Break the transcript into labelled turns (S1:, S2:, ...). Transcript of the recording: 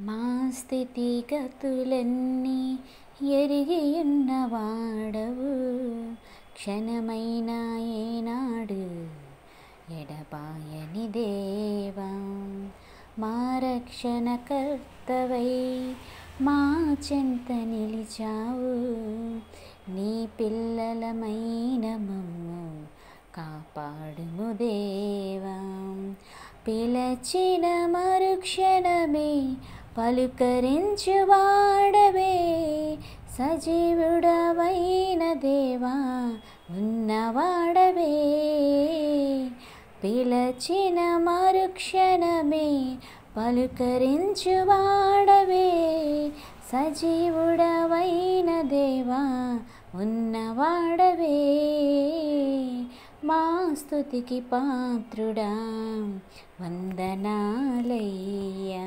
S1: మా స్థితిగతులన్నీ ఎరిగియున్నవాడవు, క్షణమైన ఏనాడు ఎడబాయని దేవా. మా రక్షణకర్తవై మా చెంత నిలిచావు, నీ పిల్లలమైన మమ్ము కాపాడుము దేవా. పిలచిన మరుక్షణమే పలుకరించువాడవే, సజీవుడవైన దేవా ఉన్నవాడవే. పిలచిన మరుక్షణమే పలుకరించువాడవే, సజీవుడవైన దేవా ఉన్నవాడవే. మా స్తుతికి పాత్రుడా, వందనాలయ్యా.